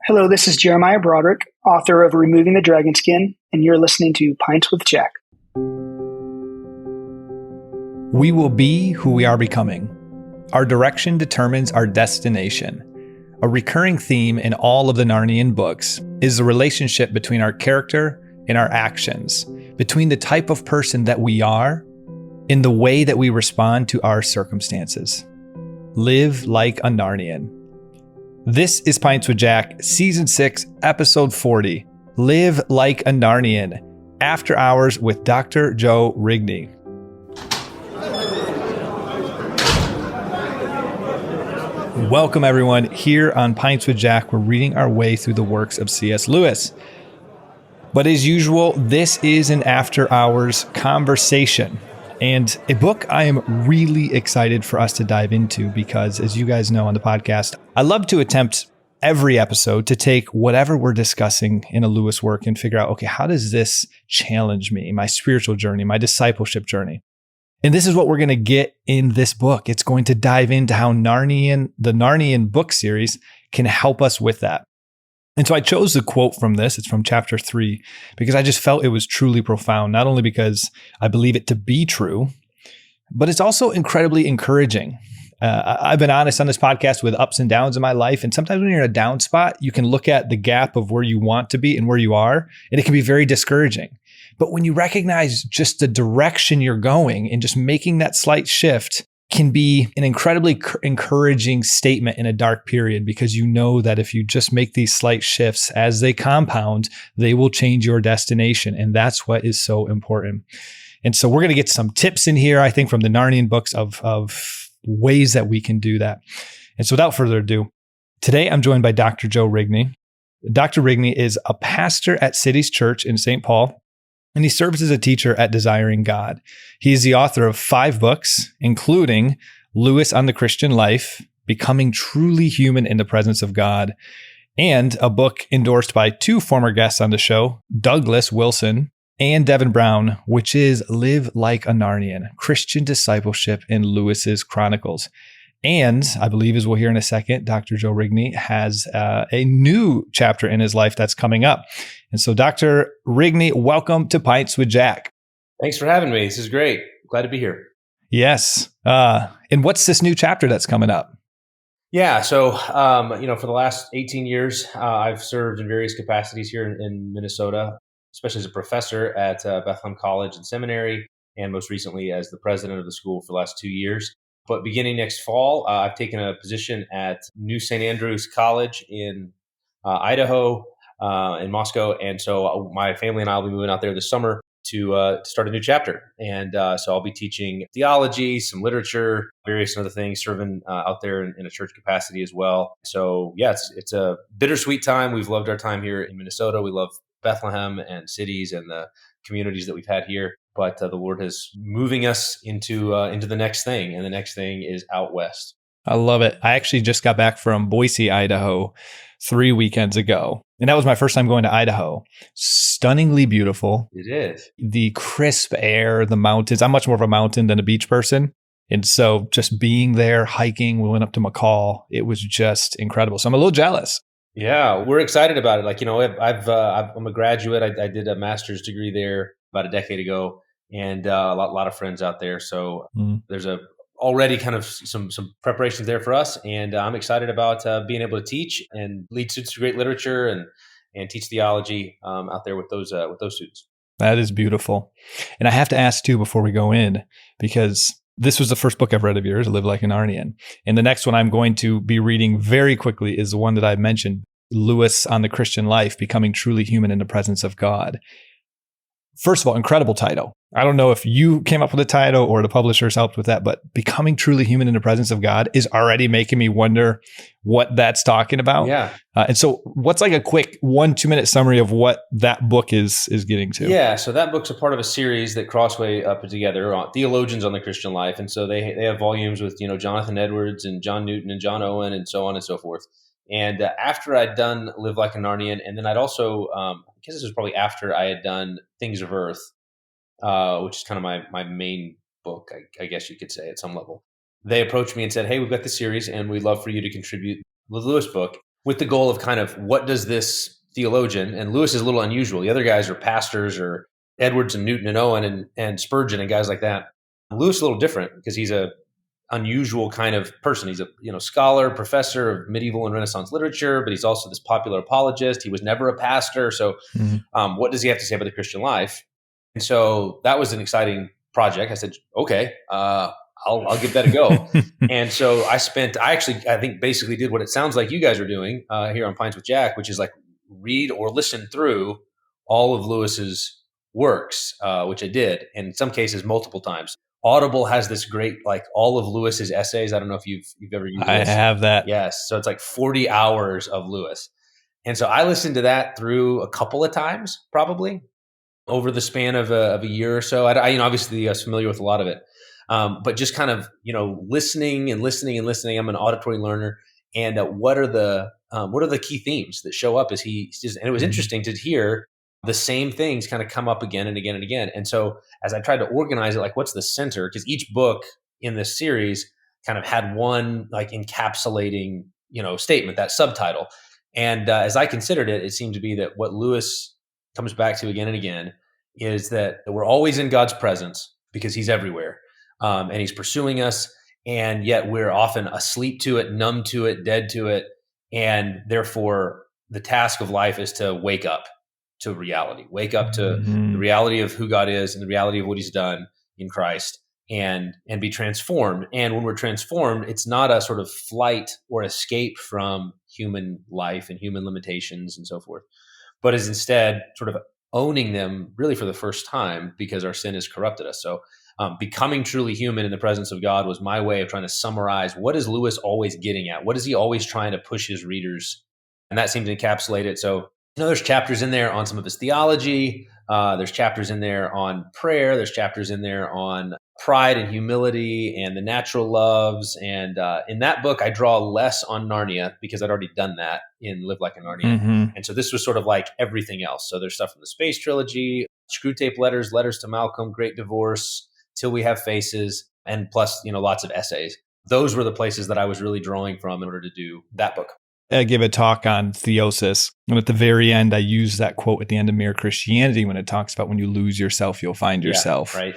Hello, this is Jeremiah Broderick, author of Removing the Dragon Skin, and you're listening to Pints with Jack. We will be who we are becoming. Our direction determines our destination. A recurring theme in all of the Narnian books is the relationship between our character and our actions, between the type of person that we are and the way that we respond to our circumstances. Live like a Narnian. This is Pints with Jack, Season 6, Episode 40. Live like a Narnian. After Hours with Dr. Joe Rigney. Welcome, everyone. Here on Pints with Jack, we're reading our way through the works of C.S. Lewis. But as usual, this is an After Hours conversation. And a book I am really excited for us to dive into because, as you guys know on the podcast, I love to attempt every episode to take whatever we're discussing in a Lewis work and figure out, okay, how does this challenge me, my spiritual journey, my discipleship journey? And this is what we're going to get in this book. It's going to dive into how the Narnian book series can help us with that. And so I chose the quote from this. It's from chapter 3, because I just felt it was truly profound, not only because I believe it to be true, but it's also incredibly encouraging. I've been honest on this podcast with ups and downs in my life. And sometimes when you're in a down spot, you can look at the gap of where you want to be and where you are, and it can be very discouraging. But when you recognize just the direction you're going and just making that slight shift can be an incredibly encouraging statement in a dark period, because you know that if you just make these slight shifts as they compound, they will change your destination. And that's what is so important. And so we're going to get some tips in here, I think, from the Narnian books of ways that we can do that. And so without further ado, today I'm joined by Dr. Joe Rigney. Dr. Rigney is a pastor at Cities Church in St. Paul, and he serves as a teacher at Desiring God. He is the author of 5 books, including Lewis on the Christian Life, Becoming Truly Human in the Presence of God, and a book endorsed by 2 former guests on the show, Douglas Wilson and Devin Brown, which is Live Like a Narnian, Christian Discipleship in Lewis's Chronicles. And I believe, as we'll hear in a second, Dr. Joe Rigney has a new chapter in his life that's coming up. And so, Dr. Rigney, welcome to Pints with Jack. Thanks for having me. This is great. Glad to be here. Yes. And what's this new chapter that's coming up? Yeah. So, for the last 18 years, I've served in various capacities here in Minnesota, especially as a professor at Bethlehem College and Seminary, and most recently as the president of the school for the last 2 years. But beginning next fall, I've taken a position at New St. Andrews College in Idaho, in Moscow. And so my family and I will be moving out there this summer to start a new chapter. And so I'll be teaching theology, some literature, various other things, serving out there in a church capacity as well. So yeah, it's a bittersweet time. We've loved our time here in Minnesota. We love Bethlehem and cities and the communities that we've had here. But the Lord is moving us into the next thing, and the next thing is out west. I love it. I actually just got back from Boise, Idaho, 3 weekends ago, and that was my first time going to Idaho. Stunningly beautiful. It is. The crisp air, the mountains. I'm much more of a mountain than a beach person, and so just being there, hiking, we went up to McCall. It was just incredible. So I'm a little jealous. Yeah, we're excited about it. I'm a graduate. I did a master's degree there about a decade ago. And a lot of friends out there. So there's already kind of some preparations there for us. And I'm excited about being able to teach and lead students to great literature and teach theology out there with those students. That is beautiful. And I have to ask too, before we go in, because this was the first book I've read of yours, Live Like a Narnian. And the next one I'm going to be reading very quickly is the one that I mentioned, Lewis on the Christian Life, Becoming Truly Human in the Presence of God. First of all, incredible title. I don't know if you came up with the title or the publishers helped with that, but Becoming Truly Human in the Presence of God is already making me wonder what that's talking about. Yeah. And so what's like a quick 1-2 minute summary of what that book is getting to? Yeah. So that book's a part of a series that Crossway put together on theologians on the Christian life. And so they have volumes with, Jonathan Edwards and John Newton and John Owen and so on and so forth. And after I'd done Live Like a Narnian, and then I'd also, I guess this was probably after I had done Things of Earth, which is kind of my main book, I guess you could say at some level. They approached me and said, hey, we've got this series and we'd love for you to contribute the Lewis book. with the goal of kind of what does this theologian, and Lewis is a little unusual. The other guys are pastors, or Edwards and Newton and Owen and Spurgeon and guys like that. Lewis is a little different because he's a unusual kind of person. He's a scholar, professor of medieval and Renaissance literature, but he's also this popular apologist. He was never a pastor. So what does he have to say about the Christian life? And so that was an exciting project. I said, okay, I'll give that a go. And so I think basically did what it sounds like you guys are doing here on Pints with Jack, which is like read or listen through all of Lewis's works, which I did, and in some cases multiple times. Audible has this great, like all of Lewis's essays. I don't know if you've ever used I have that. Yes. So it's like 40 hours of Lewis. And so I listened to that through a couple of times, probably over the span of a year or so. I obviously I was familiar with a lot of it. But just kind of, listening and listening and listening. I'm an auditory learner. And what are the key themes that show up as he says, and it was interesting to hear the same things kind of come up again and again and again. And so as I tried to organize it, like what's the center? Because each book in this series kind of had one like encapsulating, statement, that subtitle. And as I considered it, it seemed to be that what Lewis comes back to again and again is that we're always in God's presence because he's everywhere. And he's pursuing us. And yet we're often asleep to it, numb to it, dead to it. And therefore the task of life is to wake up to reality, wake up to the reality of who God is and the reality of what he's done in Christ, and be transformed. And when we're transformed, it's not a sort of flight or escape from human life and human limitations and so forth, but is instead sort of owning them really for the first time because our sin has corrupted us. So becoming truly human in the presence of God was my way of trying to summarize what is Lewis always getting at? What is he always trying to push his readers? And that seemed to encapsulate it. So there's chapters in there on some of his theology. There's chapters in there on prayer. There's chapters in there on pride and humility and the natural loves. And in that book, I draw less on Narnia because I'd already done that in Live Like a Narnian. And so this was sort of like everything else. So there's stuff from the Space Trilogy, Screwtape Letters, Letters to Malcolm, Great Divorce, Till We Have Faces, and plus, lots of essays. Those were the places that I was really drawing from in order to do that book. I give a talk on theosis. And at the very end, I use that quote at the end of Mere Christianity when it talks about when you lose yourself, you'll find yourself. Yeah, right.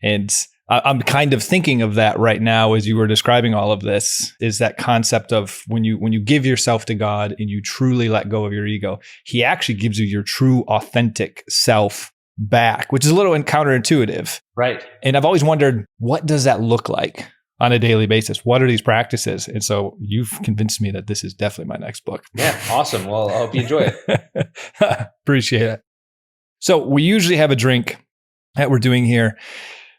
And I'm kind of thinking of that right now as you were describing all of this, is that concept of when you give yourself to God and you truly let go of your ego, he actually gives you your true, authentic self back, which is a little counterintuitive. Right. And I've always wondered, what does that look like on a daily basis? What are these practices? And so you've convinced me that this is definitely my next book. Yeah, awesome. Well, I hope you enjoy it. Appreciate it. So we usually have a drink that we're doing here.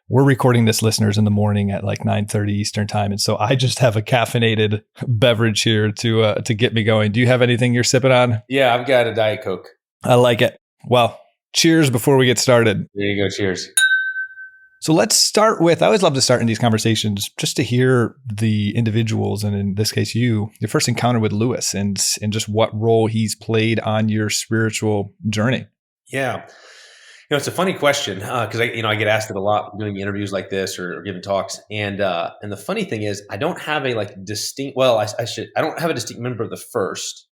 We're recording this, listeners, in the morning at like 9:30 Eastern time. And so I just have a caffeinated beverage here to get me going. Do you have anything you're sipping on? Yeah, I've got a Diet Coke. I like it. Well, cheers before we get started. There you go. Cheers. So let's start with, I always love to start in these conversations just to hear the individuals, and in this case, your first encounter with Lewis and just what role he's played on your spiritual journey. Yeah. It's a funny question because I get asked it a lot doing interviews like this or giving talks. And the funny thing is I don't have a distinct, I don't have a distinct memory of the first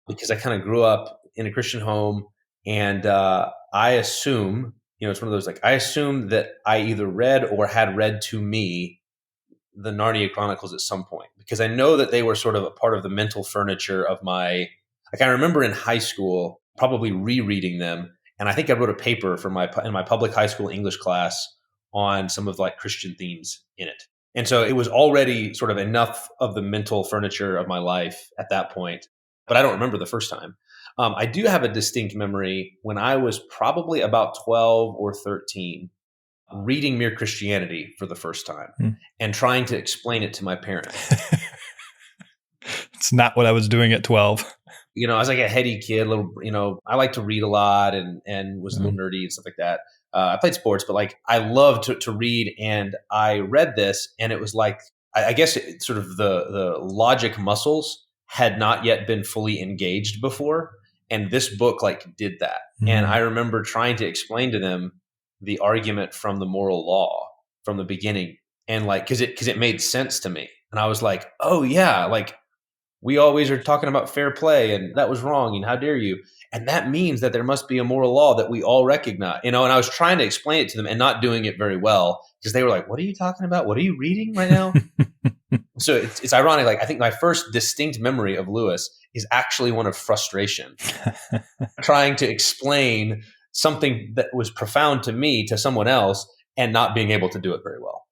because I kind of grew up in a Christian home, and I assume, it's one of those, I assume that I either read or had read to me the Narnia Chronicles at some point, because I know that they were sort of a part of the mental furniture of I remember in high school probably rereading them. And I think I wrote a paper in my public high school English class on some of Christian themes in it. And so it was already sort of enough of the mental furniture of my life at that point, but I don't remember the first time. I do have a distinct memory when I was probably about 12 or 13, reading Mere Christianity for the first time and trying to explain it to my parents. It's not what I was doing at 12. I was like a heady kid, I like to read a lot and was a little nerdy and stuff like that. I played sports, but I loved to read. And I read this, and it was I guess sort of the logic muscles had not yet been fully engaged before. And this book did that. And I remember trying to explain to them the argument from the moral law from the beginning. And because it made sense to me. And I was like, oh yeah, we always are talking about fair play and that was wrong and how dare you. And that means that there must be a moral law that we all recognize, and I was trying to explain it to them and not doing it very well because they were like, what are you talking about? What are you reading right now? So it's ironic. Like, I think my first distinct memory of Lewis is actually one of frustration, trying to explain something that was profound to me to someone else and not being able to do it very well.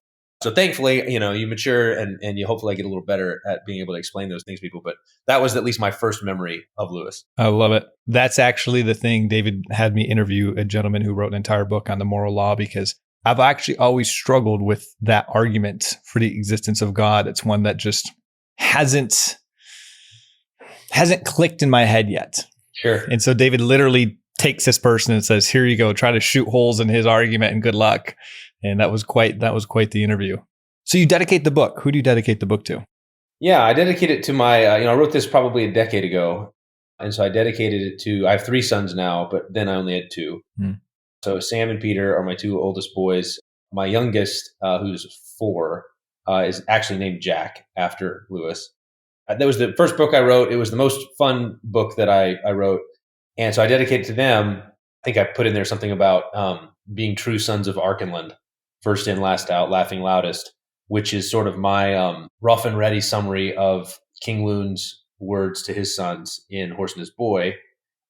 So thankfully, you mature and you hopefully get a little better at being able to explain those things to people. But that was at least my first memory of Lewis. I love it. That's actually the thing. David had me interview a gentleman who wrote an entire book on the moral law because I've actually always struggled with that argument for the existence of God. It's one that just hasn't clicked in my head yet. Sure. And so David literally takes this person and says, here you go, try to shoot holes in his argument and good luck. And that was quite the interview. So you dedicate the book. Who do you dedicate the book to? Yeah, I dedicate it to my, I wrote this probably a decade ago. And so I dedicated it to, I have 3 sons now, but then I only had 2. So Sam and Peter are my 2 oldest boys. My youngest, who's 4, is actually named Jack after Lewis. That was the first book I wrote. It was the most fun book that I wrote. And so I dedicated it to them. I think I put in there something about being true sons of Archenland, first in, last out, laughing loudest, which is sort of my rough and ready summary of King Loon's words to his sons in Horse and His Boy,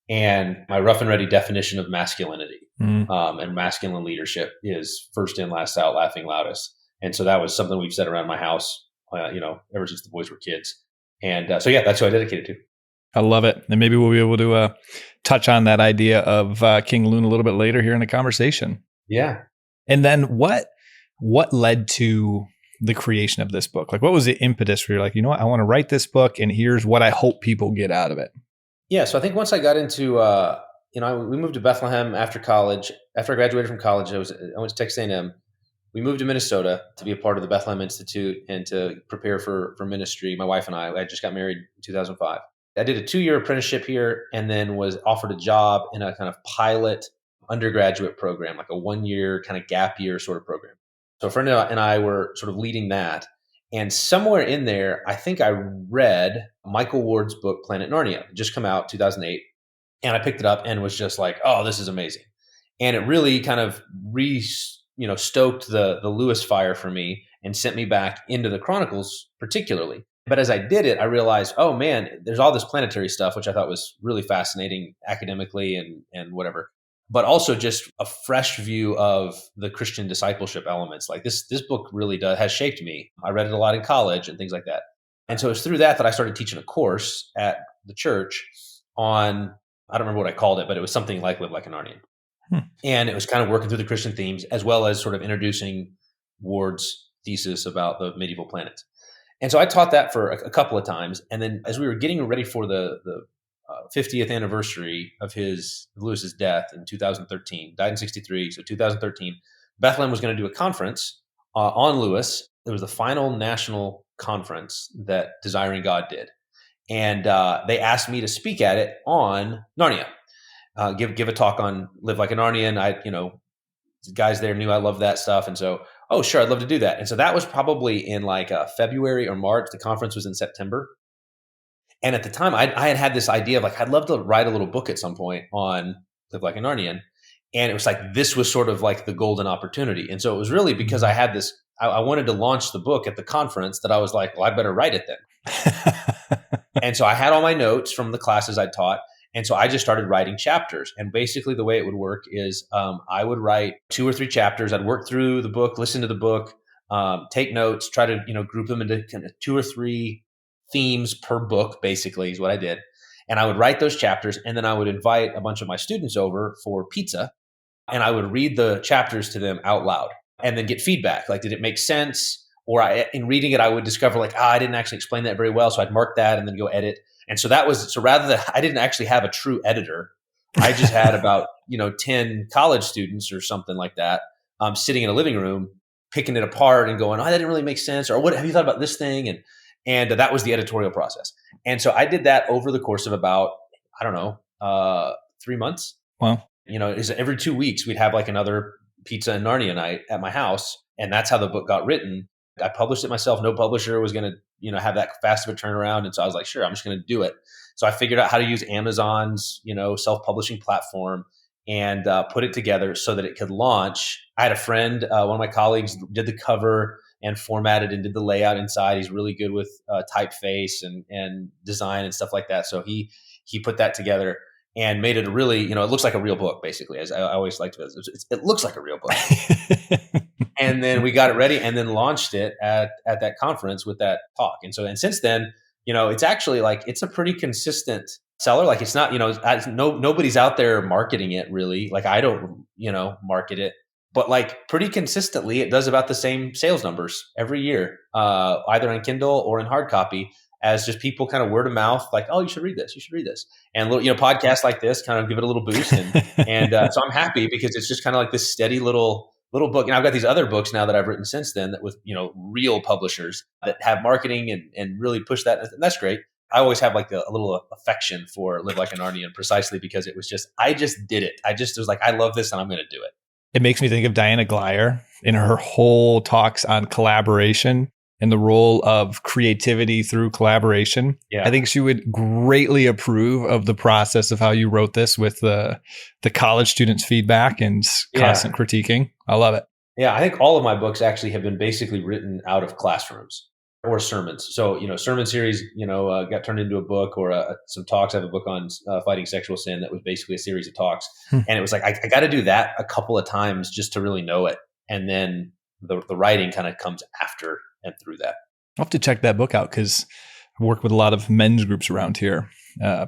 and my rough and ready definition of masculinity. And masculine leadership is first in, last out, laughing loudest. And so that was something we've said around my house, ever since the boys were kids. And so, yeah, that's who I dedicated to. I love it. And maybe we'll be able to touch on that idea of King Loon a little bit later here in the conversation. Yeah. And then what led to the creation of this book? Like, what was the impetus where you're like, you know what, I want to write this book and here's what I hope people get out of it? Yeah. So I think once I got into, we moved to Bethlehem after college. After I graduated from college, I went to Texas A&M. We moved to Minnesota to be a part of the Bethlehem Institute and to prepare for ministry. My wife and I just got married in 2005. I did a 2-year apprenticeship here and then was offered a job in a kind of pilot undergraduate program, like a 1-year kind of gap year sort of program. So a friend and I were sort of leading that. And somewhere in there, I think I read Michael Ward's book, Planet Narnia. It just come out 2008. And I picked it up and was just like, oh, this is amazing. And it really kind of stoked the Lewis fire for me and sent me back into the Chronicles particularly. But as I did it, I realized, oh man, there's all this planetary stuff, which I thought was really fascinating academically and whatever. But also just a fresh view of the Christian discipleship elements. Like this book really has shaped me. I read it a lot in college and things like that. And so it was through that I started teaching a course at the church on, I don't remember what I called it, but it was something like Live Like a Narnian. And it was kind of working through the Christian themes as well as sort of introducing Ward's thesis about the medieval planets. And so I taught that for a couple of times. And then as we were getting ready for the 50th anniversary of Lewis's death in 2013, died in 63. So 2013, Bethlehem was going to do a conference on Lewis. It was the final national conference that Desiring God did. And they asked me to speak at it on Narnia, give a talk on Live Like a Narnian. Guys there knew I loved that stuff. And so, oh, sure, I'd love to do that. And so that was probably in like February or March. The conference was in September. And at the time, I had this idea of like, I'd love to write a little book at some point on Live Like a Narnian. And it was like, this was sort of like the golden opportunity. And so it was really because I had this, I wanted to launch the book at the conference that I was like, well, I better write it then. And so I had all my notes from the classes I taught. And so I just started writing chapters. And basically the way it would work is I would write 2 or 3 chapters. I'd work through the book, listen to the book, take notes, try to, group them into kind of 2 or 3 themes per book, basically is what I did. And I would write those chapters. And then I would invite a bunch of my students over for pizza. And I would read the chapters to them out loud and then get feedback. Like, did it make sense? Or in reading it, I would discover like, I didn't actually explain that very well. So I'd mark that and then go edit. And so rather than, I didn't actually have a true editor. I just had about, 10 college students or something like that, sitting in a living room, picking it apart and going, oh, that didn't really make sense. Or what have you thought about this thing? And that was the editorial process. And so I did that over the course of about, 3 months. Wow. Every 2 weeks we'd have like another pizza and Narnia night at my house. And that's how the book got written. I published it myself. No publisher was going to, have that fast of a turnaround. And so I was like, sure, I'm just going to do it. So I figured out how to use Amazon's, self-publishing platform and put it together so that it could launch. I had a friend, one of my colleagues did the cover and formatted and did the layout inside. He's really good with typeface and design and stuff like that. So he put that together and made it a really, it looks like a real book, basically, as I always like to it looks like a real book. And then we got it ready and then launched it at that conference with that talk. And since then, it's actually it's a pretty consistent seller. Like it's not, nobody's out there marketing it really. Like I don't, market it, but pretty consistently it does about the same sales numbers every year, either on Kindle or in hard copy, as just people kind of word of mouth, like, oh, you should read this. You should read this. And podcasts like this kind of give it a little boost. And so I'm happy because it's just kind of like this steady little book. And I've got these other books now that I've written since then that with, real publishers that have marketing and really push that. And that's great. I always have a little affection for Live Like a Narnian precisely because it was I just did it. I just was like, I love this and I'm going to do it. It makes me think of Diana Glyer in her whole talks on collaboration and the role of creativity through collaboration. Yeah. I think she would greatly approve of the process of how you wrote this with the college students' feedback and constant critiquing. I love it. Yeah, I think all of my books actually have been basically written out of classrooms or sermons. So, sermon series, got turned into a book or some talks. I have a book on fighting sexual sin that was basically a series of talks. And it was like, I got to do that a couple of times just to really know it. And then the writing kind of comes after and through that. I'll have to check that book out because I work with a lot of men's groups around here,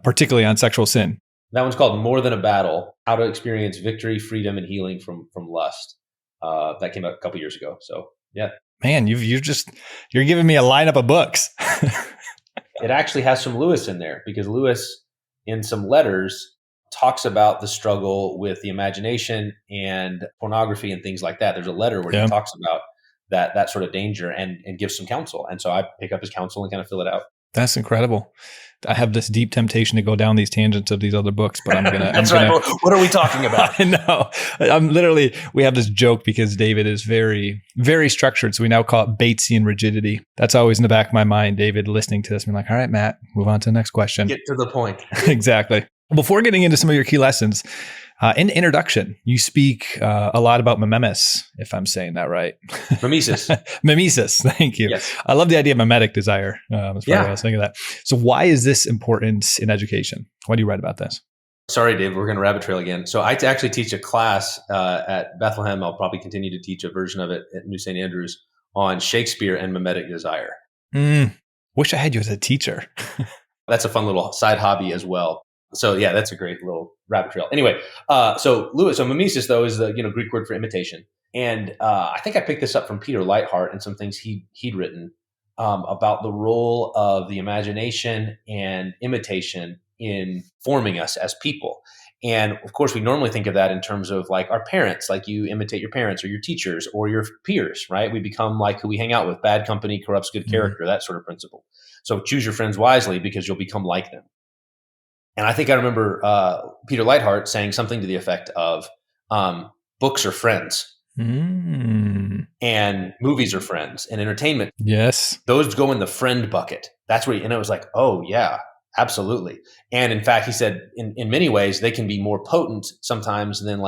particularly on sexual sin. That one's called More Than a Battle, How to Experience Victory, Freedom, and Healing from Lust. That came out a couple years ago. So, yeah. Man, you're giving me a lineup of books. It actually has some Lewis in there because Lewis, in some letters, talks about the struggle with the imagination and pornography and things like that. There's a letter where he talks about that sort of danger and gives some counsel. And so I pick up his counsel and kind of fill it out. That's incredible. I have this deep temptation to go down these tangents of these other books, but I'm gonna. What are we talking about? I know. We have this joke because David is very, very structured. So we now call it Batesian rigidity. That's always in the back of my mind, David, listening to this. I'm like, all right, Matt, move on to the next question. Get to the point. Exactly. Before getting into some of your key lessons, in the introduction, you speak a lot about mimesis, if I'm saying that right. Mimesis. Mimesis. Thank you. Yes. I love the idea of mimetic desire. That's why I was thinking of that. So why is this important in education? Why do you write about this? Sorry, Dave, we're going to rabbit trail again. So I actually teach a class at Bethlehem. I'll probably continue to teach a version of it at New St. Andrews on Shakespeare and mimetic desire. Wish I had you as a teacher. That's a fun little side hobby as well. So yeah, that's a great little rabbit trail. Anyway, so mimesis though is the Greek word for imitation, and I think I picked this up from Peter Lightheart and some things he'd written about the role of the imagination and imitation in forming us as people. And of course, we normally think of that in terms of like our parents, like you imitate your parents or your teachers or your peers, right? We become like who we hang out with. Bad company corrupts good character, that sort of principle. So choose your friends wisely because you'll become like them. And I think I remember Peter Lightheart saying something to the effect of books are friends and movies are friends and entertainment. Yes. Those go in the friend bucket. That's where, and it was like, oh yeah, absolutely. And in fact, he said in many ways, they can be more potent sometimes than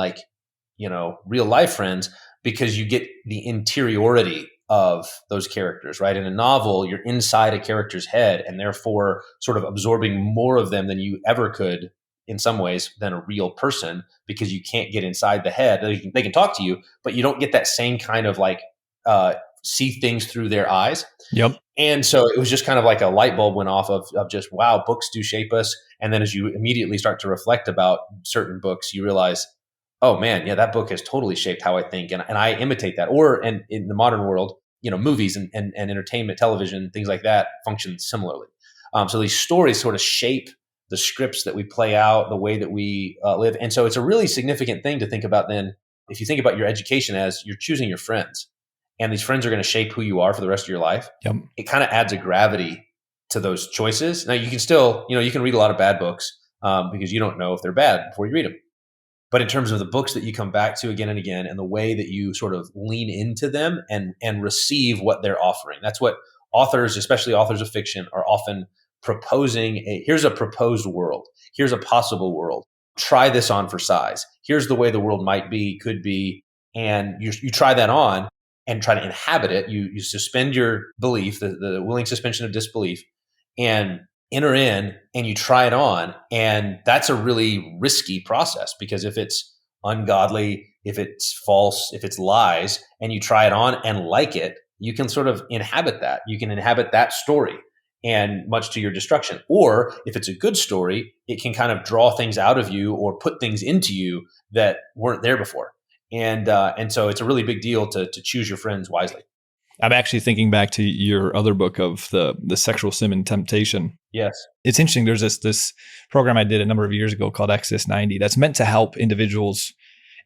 real life friends because you get the interiority of those characters, right? In a novel, you're inside a character's head and therefore sort of absorbing more of them than you ever could in some ways than a real person because you can't get inside the head. They can talk to you, but you don't get that same kind of see things through their eyes. Yep. And so it was just kind of like a light bulb went off of just, wow, books do shape us. And then as you immediately start to reflect about certain books, you realize, oh man, yeah, that book has totally shaped how I think. And I imitate that. And in the modern world, movies and entertainment, television, things like that function similarly. So these stories sort of shape the scripts that we play out, the way that we live. And so it's a really significant thing to think about then, if you think about your education as you're choosing your friends and these friends are going to shape who you are for the rest of your life. Yep. It kind of adds a gravity to those choices. Now you can still, you can read a lot of bad books because you don't know if they're bad before you read them. But in terms of the books that you come back to again and again and the way that you sort of lean into them and receive what they're offering, that's what authors, especially authors of fiction, are often proposing here's a proposed world. Here's a possible world. Try this on for size. Here's the way the world might be, could be. And you try that on and try to inhabit it. You suspend your belief, the willing suspension of disbelief, and enter in and you try it on. And that's a really risky process, because if it's ungodly, if it's false, if it's lies, and you try it on and like it, you can sort of inhabit that. You can inhabit that story, and much to your destruction. Or if it's a good story, it can kind of draw things out of you or put things into you that weren't there before. And so it's a really big deal to choose your friends wisely. I'm actually thinking back to your other book of the sexual sin and temptation. Yes. It's interesting. There's this program I did a number of years ago called X90 that's meant to help individuals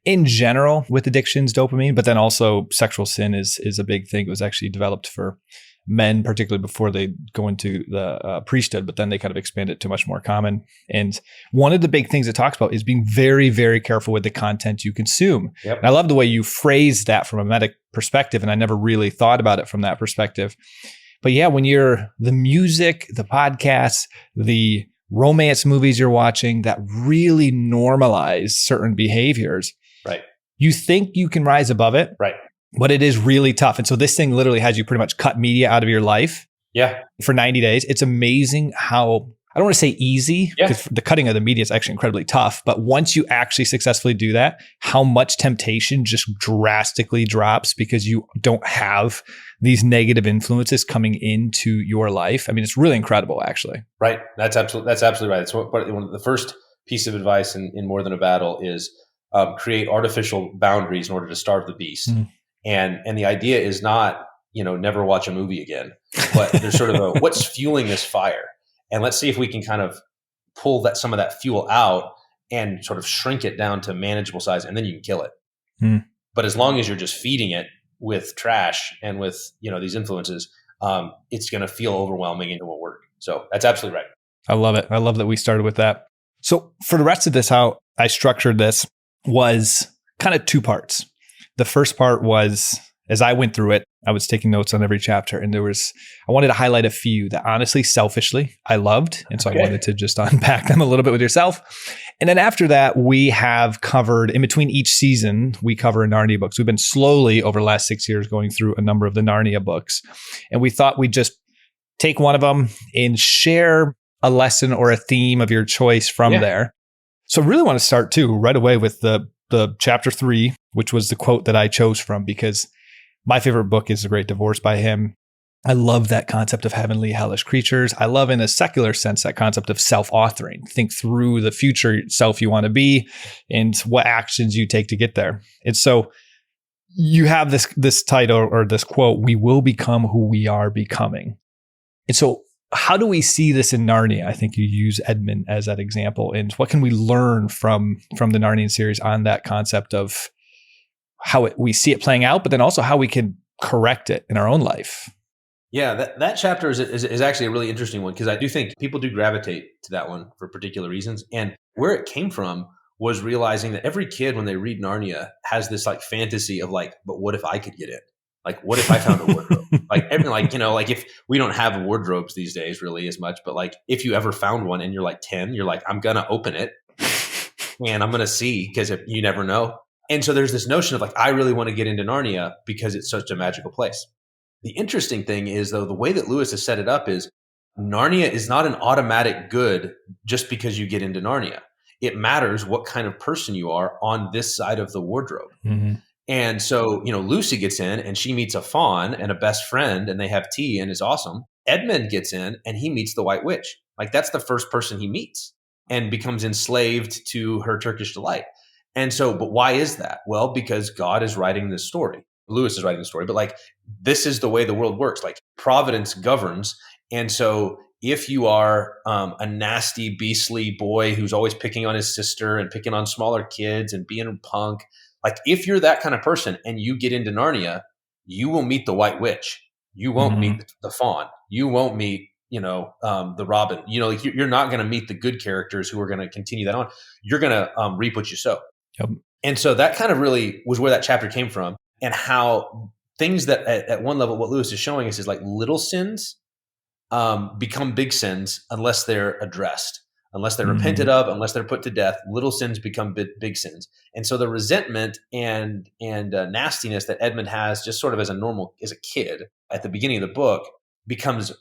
in general with addictions, dopamine, but then also sexual sin is a big thing. It was actually developed for men, particularly before they go into the priesthood, but then they kind of expand it to much more common. And one of the big things it talks about is being very, very careful with the content you consume. Yep. And I love the way you phrase that from a medic perspective, and I never really thought about it from that perspective. But yeah, when you're the music, the podcasts, the romance movies you're watching that really normalize certain behaviors, right? You think you can rise above it, right? But it is really tough. And so this thing literally has you pretty much cut media out of your life for 90 days. It's amazing how, I don't want to say easy, because the cutting of the media is actually incredibly tough. But once you actually successfully do that, how much temptation just drastically drops because you don't have these negative influences coming into your life. I mean, it's really incredible, actually. Right. That's absolutely right. It's one of the first piece of advice in More Than a Battle is create artificial boundaries in order to starve the beast. Mm. And the idea is not, never watch a movie again, but there's sort of what's fueling this fire? And let's see if we can kind of pull some of that fuel out and sort of shrink it down to manageable size, and then you can kill it. Mm. But as long as you're just feeding it with trash and with, these influences, it's going to feel overwhelming and it won't work. So that's absolutely right. I love it. I love that we started with that. So for the rest of this, how I structured this was kind of two parts. The first part was, as I went through it, I was taking notes on every chapter, and I wanted to highlight a few that honestly, selfishly, I loved. And so I wanted to just unpack them a little bit with yourself. And then after that, we have covered, in between each season, we cover Narnia books. We've been slowly over the last 6 years going through a number of the Narnia books. And we thought we'd just take one of them and share a lesson or a theme of your choice from there. So I really want to start too right away with the chapter 3, which was the quote that I chose from, because my favorite book is The Great Divorce by him. I love that concept of heavenly, hellish creatures. I love, in a secular sense, that concept of self-authoring. Think through the future self you want to be and what actions you take to get there. And so you have this title or this quote, "We will become who we are becoming." And so how do we see this in Narnia? I think you use Edmund as that example. And what can we learn from the Narnian series on that concept of how we see it playing out, but then also how we can correct it in our own life? Yeah, that chapter is actually a really interesting one, because I do think people do gravitate to that one for particular reasons. And where it came from was realizing that every kid, when they read Narnia, has this like fantasy of like, but what if I could get in? Like, what if I found a wardrobe? Like if we don't have wardrobes these days really as much, but like if you ever found one and you're like 10, you're like, I'm going to open it and I'm going to see, because you never know. And so there's this notion of like, I really want to get into Narnia because it's such a magical place. The interesting thing is, though, the way that Lewis has set it up is Narnia is not an automatic good just because you get into Narnia. It matters what kind of person you are on this side of the wardrobe. Mm-hmm. And so, Lucy gets in and she meets a fawn and a best friend, and they have tea and it's awesome. Edmund gets in and he meets the White Witch. Like, that's the first person he meets and becomes enslaved to her Turkish delight. And so, but why is that? Well, because God is writing this story. Lewis is writing the story, but like, this is the way the world works. Like, providence governs. And so if you are a nasty, beastly boy who's always picking on his sister and picking on smaller kids and being a punk, like if you're that kind of person and you get into Narnia, you will meet the White Witch. You won't meet the fawn. You won't meet, the Robin. Like you're not going to meet the good characters who are going to continue that on. You're going to reap what you sow. Yep. And so that kind of really was where that chapter came from, and how things that at one level, what Lewis is showing us is like little sins become big sins unless they're addressed, unless they're repented of, unless they're put to death. Little sins become big sins. And so the resentment and nastiness that Edmund has just sort of as a kid at the beginning of the book becomes,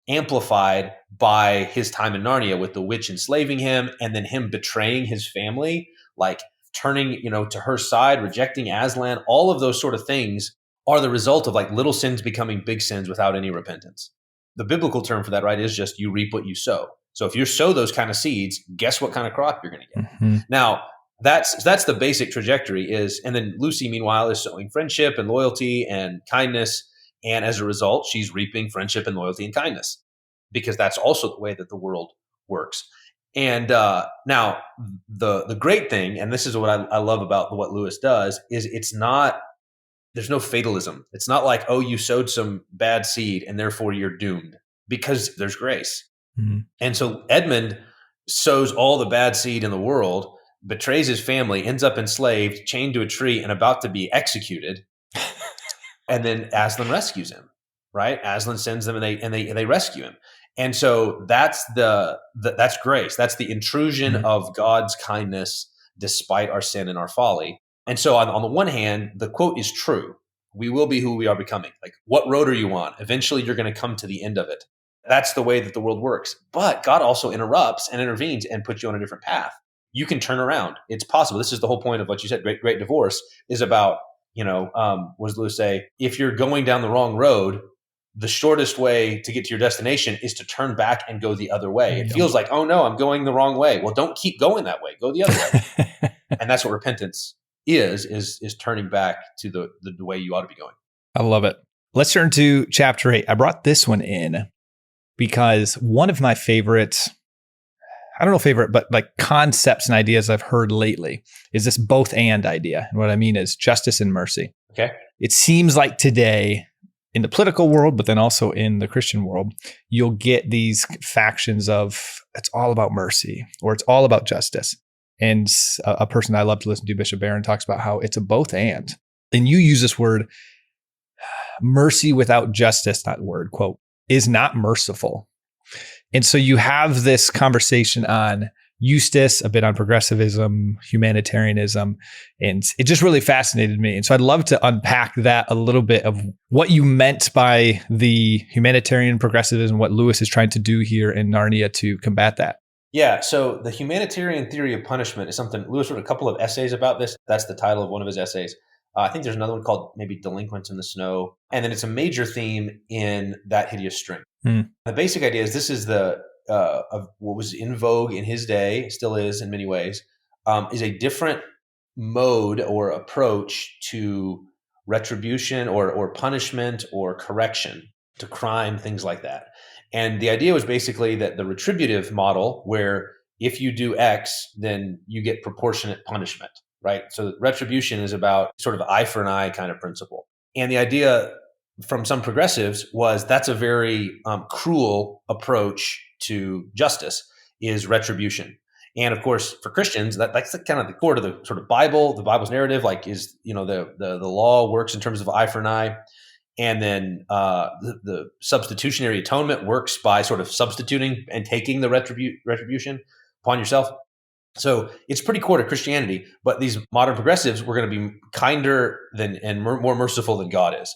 amplified by his time in Narnia with the witch enslaving him and then him betraying his family, like turning, to her side, rejecting Aslan. All of those sort of things are the result of like little sins becoming big sins without any repentance. The biblical term for that, right, is just you reap what you sow. So if you sow those kind of seeds, guess what kind of crop you're going to get? Now, that's the basic trajectory and then Lucy, meanwhile, is sowing friendship and loyalty and kindness. And as a result, she's reaping friendship and loyalty and kindness because that's also the way that the world works. And now the great thing, and this is what I love about what Lewis does, is there's no fatalism. It's not like, oh, you sowed some bad seed and therefore you're doomed, because there's grace. And so Edmund sows all the bad seed in the world, betrays his family, ends up enslaved, chained to a tree, and about to be executed. And then Aslan rescues him, right? Aslan sends them and they rescue him. And so that's grace. That's the intrusion of God's kindness despite our sin and our folly. And so on the one hand, the quote is true. We will be who we are becoming. Like, what road are you on? Eventually, you're going to come to the end of it. That's the way that the world works. But God also interrupts and intervenes and puts you on a different path. You can turn around. It's possible. This is the whole point of what you said. Great Divorce is about, what does Lewis say? If you're going down the wrong road, the shortest way to get to your destination is to turn back and go the other way. It feels like, oh no, I'm going the wrong way. Well, don't keep going that way. Go the other way. And that's what repentance is turning back to the way you ought to be going. I love it. Let's turn to chapter 8. I brought this one in because one of my favorites, but like concepts and ideas I've heard lately is this both and idea. And what I mean is justice and mercy. Okay. It seems like today in the political world, but then also in the Christian world, you'll get these factions of it's all about mercy or it's all about justice. And a person I love to listen to, Bishop Barron, talks about how it's a both and. And you use this word, mercy without justice, that word, quote, is not merciful. And so you have this conversation on Eustace, a bit on progressivism, humanitarianism, and it just really fascinated me. And so I'd love to unpack that a little bit of what you meant by the humanitarian progressivism, what Lewis is trying to do here in Narnia to combat that. Yeah, so the humanitarian theory of punishment is something, Lewis wrote a couple of essays about this. That's the title of one of his essays. I think there's another one called maybe Delinquents in the Snow. And then it's a major theme in That Hideous String. The basic idea is this is of what was in vogue in his day, still is in many ways, is a different mode or approach to retribution or punishment or correction to crime, things like that. And the idea was basically that the retributive model, where if you do X, then you get proportionate punishment, right? So retribution is about sort of eye for an eye kind of principle. And the idea from some progressives was that's a very cruel approach to justice, is retribution. And of course, for Christians, that's kind of the core to the sort of Bible. The Bible's narrative, like, is, the law works in terms of eye for an eye. And then the substitutionary atonement works by sort of substituting and taking the retribution upon yourself. So it's pretty core to Christianity. But these modern progressives were going to be kinder and more merciful than God is.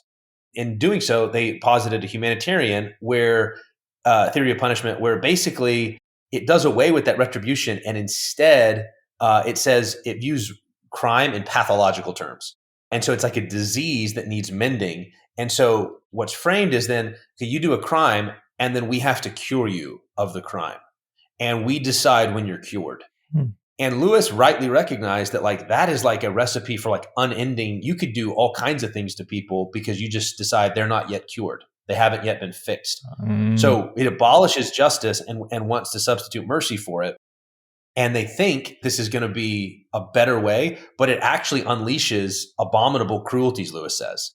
In doing so, they posited a humanitarian theory of punishment where basically it does away with that retribution, and instead it says it views crime in pathological terms. And so it's like a disease that needs mending. And so what's framed is then, okay, you do a crime and then we have to cure you of the crime. And we decide when you're cured. And Lewis rightly recognized that that is like a recipe for unending. You could do all kinds of things to people because you just decide they're not yet cured. They haven't yet been fixed. So it abolishes justice and wants to substitute mercy for it. And they think this is going to be a better way, but it actually unleashes abominable cruelties, Lewis says.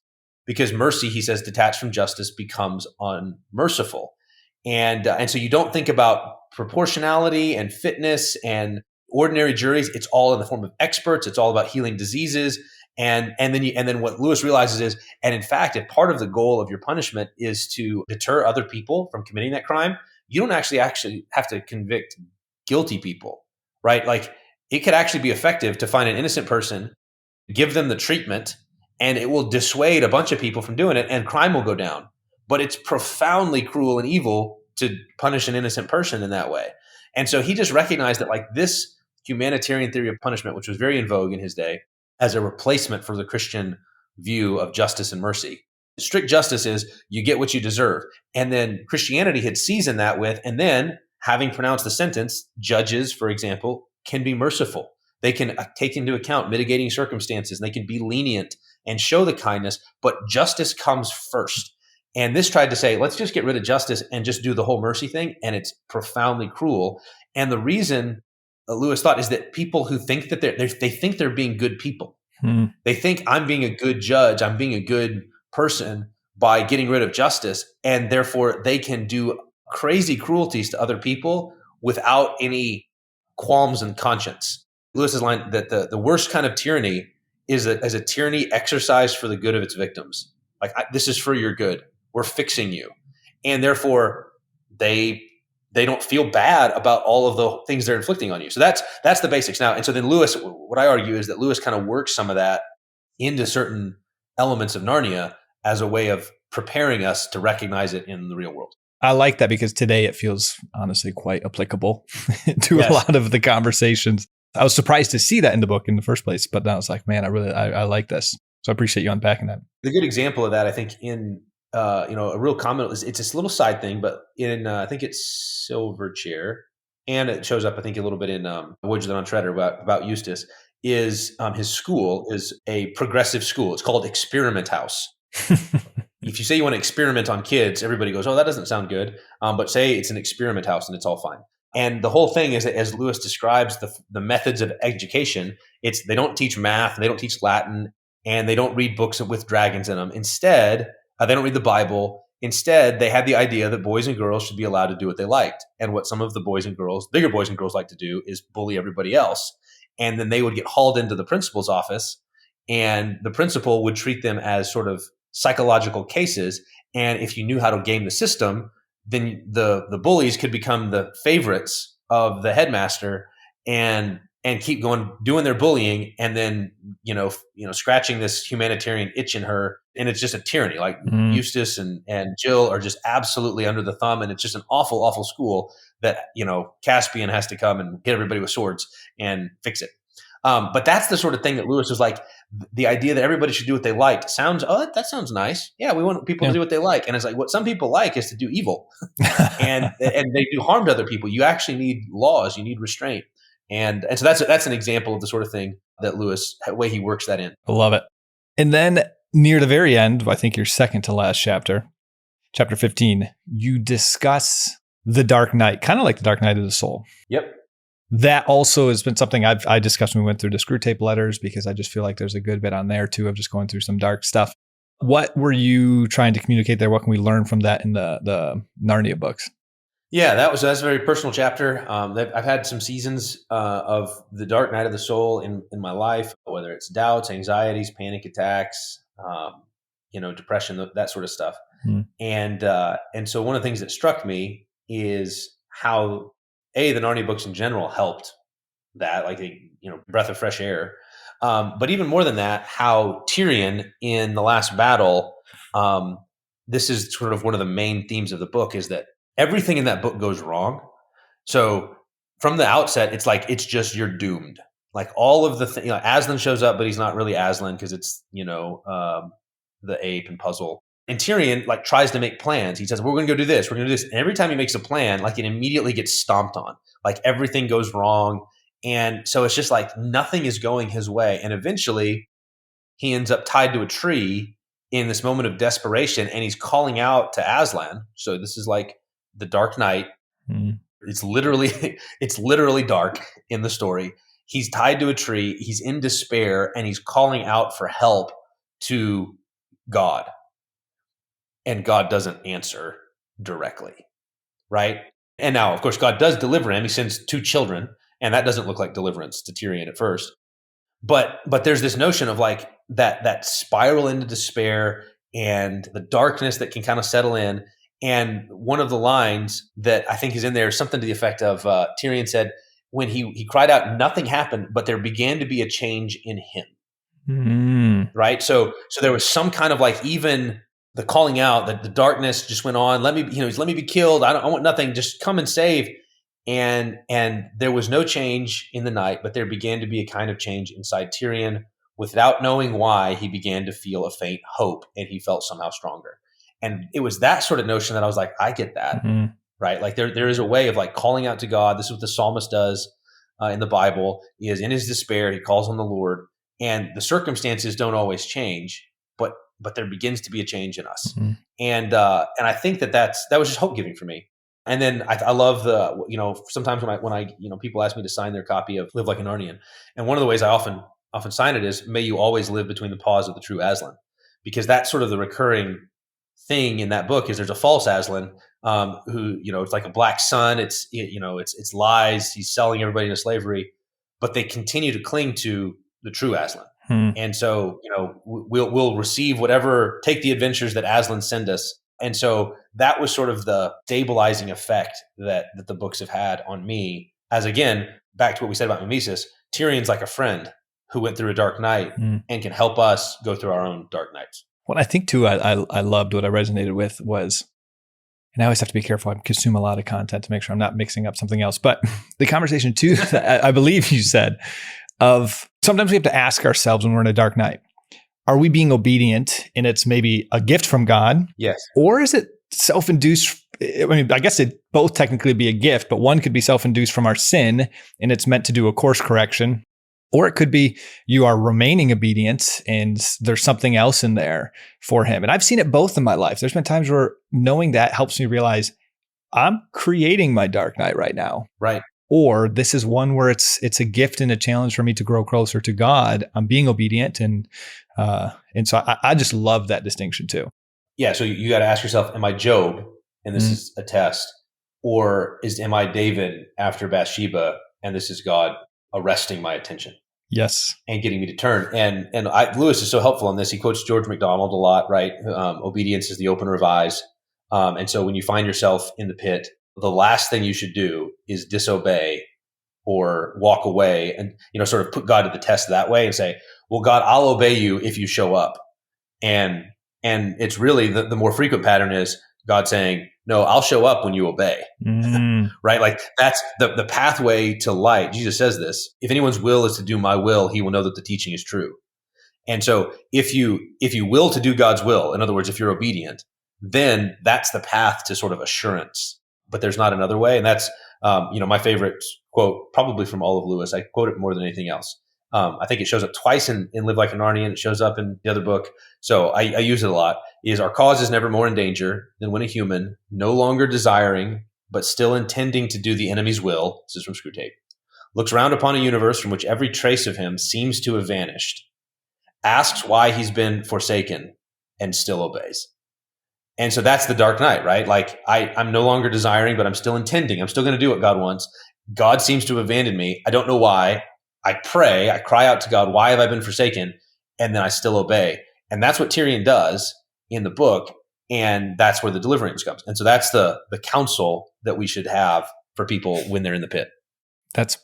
Because mercy, he says, detached from justice becomes unmerciful. And so you don't think about proportionality and fitness and ordinary juries. It's all in the form of experts. It's all about healing diseases. And then what Lewis realizes is, and in fact, if part of the goal of your punishment is to deter other people from committing that crime, you don't actually have to convict guilty people, right? Like it could actually be effective to find an innocent person, give them the treatment, and it will dissuade a bunch of people from doing it, and crime will go down. But it's profoundly cruel and evil to punish an innocent person in that way. And so he just recognized that like this humanitarian theory of punishment, which was very in vogue in his day, as a replacement for the Christian view of justice and mercy. Strict justice is you get what you deserve. And then Christianity had seasoned that with, and then having pronounced the sentence, judges, for example, can be merciful. They can take into account mitigating circumstances, and they can be lenient and show the kindness, but justice comes first. And this tried to say, let's just get rid of justice and just do the whole mercy thing. And it's profoundly cruel. And the reason Lewis thought is that people who think that they think they're being good people. They think I'm being a good judge, I'm being a good person by getting rid of justice, and therefore they can do crazy cruelties to other people without any qualms in conscience. Lewis's line that the worst kind of tyranny is a tyranny exercised for the good of its victims. Like this is for your good. We're fixing you, and therefore they don't feel bad about all of the things they're inflicting on you. So that's the basics now. And so then Lewis, what I argue is that Lewis kind of works some of that into certain elements of Narnia as a way of preparing us to recognize it in the real world. I like that because today it feels honestly quite applicable to a lot of the conversations. I was surprised to see that in the book in the first place, but now it's like, man, I like this. So I appreciate you unpacking that. The good example of that, I think, in a real comment, it's this little side thing, but in I think it's Silverchair, and it shows up I think a little bit in Woodland on Treader about Eustace, is his school is a progressive school. It's called Experiment House. If you say you want to experiment on kids, everybody goes, oh, that doesn't sound good. But say it's an experiment house and it's all fine. And the whole thing is that, as Lewis describes the methods of education, they don't teach math, they don't teach Latin, and they don't read books with dragons in them. Instead, they don't read the Bible. Instead, they had the idea that boys and girls should be allowed to do what they liked. And what some of the bigger boys and girls like to do is bully everybody else. And then they would get hauled into the principal's office, and the principal would treat them as sort of psychological cases. And if you knew how to game the system, then the bullies could become the favorites of the headmaster and keep going, doing their bullying, and then, scratching this humanitarian itch in her. And it's just a tyranny. Like Eustace and Jill are just absolutely under the thumb. And it's just an awful, awful school that, Caspian has to come and hit everybody with swords and fix it. But that's the sort of thing that Lewis was like, the idea that everybody should do what they like that sounds nice. Yeah, we want people to do what they like. And it's like, what some people like is to do evil and they do harm to other people. You actually need laws, you need restraint. And so that's an example of the sort of thing that Lewis, the way he works that in. I love it. And then near the very end, I think your second to last chapter 15, you discuss the Dark Knight, kind of like the Dark Night of the Soul. Yep. That also has been something I discussed when we went through the Screw Tape letters, because I just feel like there's a good bit on there too of just going through some dark stuff. What were you trying to communicate there? What can we learn from that in the Narnia books? Yeah, that's a very personal chapter. I've had some seasons of the Dark Night of the Soul in my life, whether it's doubts, anxieties, panic attacks, depression, that sort of stuff. And so one of the things that struck me is how the Narnia books in general helped that, like breath of fresh air. But even more than that, how Tyrion in the last battle, this is sort of one of the main themes of the book, is that everything in that book goes wrong. So from the outset, it's like, it's just, you're doomed. Like all of the Aslan shows up, but he's not really Aslan because it's, the ape and puzzle. And Tyrion tries to make plans. He says, we're going to go do this. We're going to do this. And every time he makes a plan, it immediately gets stomped on. Everything goes wrong. And so it's just nothing is going his way. And eventually he ends up tied to a tree in this moment of desperation, and he's calling out to Aslan. So this is the Dark Knight. It's literally dark in the story. He's tied to a tree. He's in despair, and he's calling out for help to God. And God doesn't answer directly, right? And now, of course, God does deliver him. He sends 2 children, and that doesn't look like deliverance to Tyrion at first. But there's this notion of like that spiral into despair and the darkness that can kind of settle in. And one of the lines that I think is in there is something to the effect of Tyrion said, when he cried out, nothing happened, but there began to be a change in him. Right. So there was some kind of like, even the calling out, that the darkness just went on. Let me be killed. I want nothing. Just come and save. And there was no change in the night, but there began to be a kind of change inside Tyrion. Without knowing why, he began to feel a faint hope, and he felt somehow stronger. And it was that sort of notion that I was like, I get that, right? Like there is a way of like calling out to God. This is what the psalmist does in the Bible. He is in his despair. He calls on the Lord, and the circumstances don't always change, but there begins to be a change in us. And I think that was just hope giving for me. And then I love sometimes when I people ask me to sign their copy of Live Like a Narnian, and one of the ways I often sign it is, may you always live between the paws of the true Aslan, because that's sort of the recurring thing in that book is there's a false Aslan who, it's like a black sun. It's lies. He's selling everybody into slavery, but they continue to cling to the true Aslan. And so, we'll receive whatever, take the adventures that Aslan send us. And so that was sort of the stabilizing effect that the books have had on me. As again, back to what we said about Mimesis, Tyrion's like a friend who went through a dark night and can help us go through our own dark nights. What I think too, I loved, what I resonated with was, and I always have to be careful, I consume a lot of content to make sure I'm not mixing up something else, but the conversation too, that I believe you said, of sometimes we have to ask ourselves when we're in a dark night, are we being obedient and it's maybe a gift from God? Yes. Or is it self-induced? I mean, I guess it both technically be a gift, but one could be self-induced from our sin and it's meant to do a course correction. Or it could be you are remaining obedient and there's something else in there for him. And I've seen it both in my life. There's been times where knowing that helps me realize I'm creating my dark night right now. Right. Or this is one where it's a gift and a challenge for me to grow closer to God. I'm being obedient. And so I just love that distinction too. Yeah. So you got to ask yourself, am I Job? And this is a test. Or am I David after Bathsheba? And this is God arresting my attention. Yes. And getting me to turn. And Lewis is so helpful on this. He quotes George MacDonald a lot, right? Obedience is the opener of eyes. And so when you find yourself in the pit, the last thing you should do is disobey or walk away and, sort of put God to the test that way and say, well, God, I'll obey you if you show up. And it's really the more frequent pattern is God saying, no, I'll show up when you obey. Right? Like that's the pathway to light. Jesus says this, if anyone's will is to do my will, he will know that the teaching is true. And so if you will to do God's will, in other words, if you're obedient, then that's the path to sort of assurance. But there's not another way. And that's, my favorite quote, probably from all of Lewis. I quote it more than anything else. I think it shows up twice in Live Like a Narnian. It shows up in the other book. So I use it a lot, is our cause is never more in danger than when a human, no longer desiring, but still intending to do the enemy's will, this is from Screwtape, looks around upon a universe from which every trace of him seems to have vanished, asks why he's been forsaken, and still obeys. And so that's the dark night, right? Like I'm no longer desiring, but I'm still intending. I'm still going to do what God wants. God seems to have abandoned me. I don't know why. I pray, I cry out to God, why have I been forsaken? And then I still obey. And that's what Tyrion does in the book. And that's where the deliverance comes. And so that's the counsel that we should have for people when they're in the pit. That's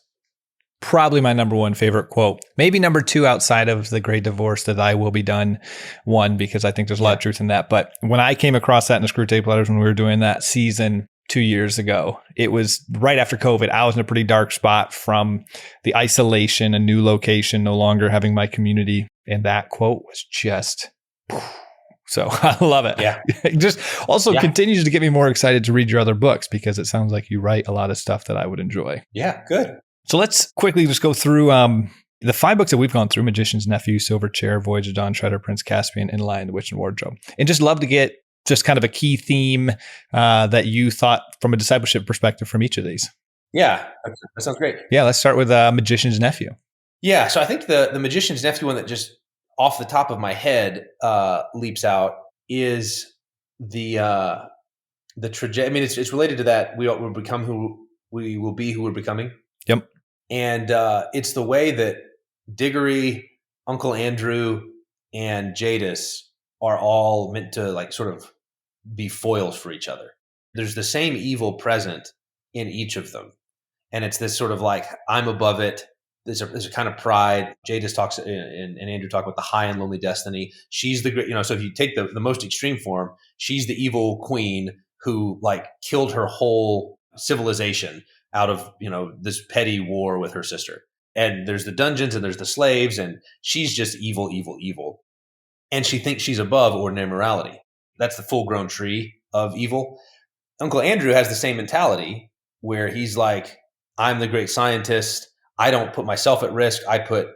probably my number one favorite quote. Maybe number two outside of the Great Divorce, that I will be done one, because I think there's a lot of truth in that. But when I came across that in the Screwtape Letters, when we were doing that season 2 years ago, it was right after COVID. I was in a pretty dark spot from the isolation, a new location, no longer having my community. And that quote was just, so I love it. Yeah. It just also continues to get me more excited to read your other books, because it sounds like you write a lot of stuff that I would enjoy. Yeah, good. So let's quickly just go through the 5 books that we've gone through: Magician's Nephew, Silver Chair, Voyage of Dawn Treader, Prince Caspian, and Lion, the Witch, and Wardrobe. And just love to get just kind of a key theme that you thought from a discipleship perspective from each of these. Yeah, that sounds great. Yeah, let's start with Magician's Nephew. Yeah, so I think the Magician's Nephew one that just off the top of my head leaps out is the trajectory. I mean, it's related to that. We will become who we will be, who we're becoming. Yep. And it's the way that Diggory, Uncle Andrew, and Jadis are all meant to like sort of be foils for each other. There's the same evil present in each of them. And it's this sort of like, I'm above it. There's a kind of pride. Jadis talks and Andrew talk about the high and lonely destiny. She's the great, so if you take the most extreme form, she's the evil queen who like killed her whole civilization out of, this petty war with her sister. And there's the dungeons and there's the slaves, and she's just evil, evil, evil. And she thinks she's above ordinary morality. That's the full grown tree of evil. Uncle Andrew has the same mentality where he's like, I'm the great scientist. I don't put myself at risk. I put,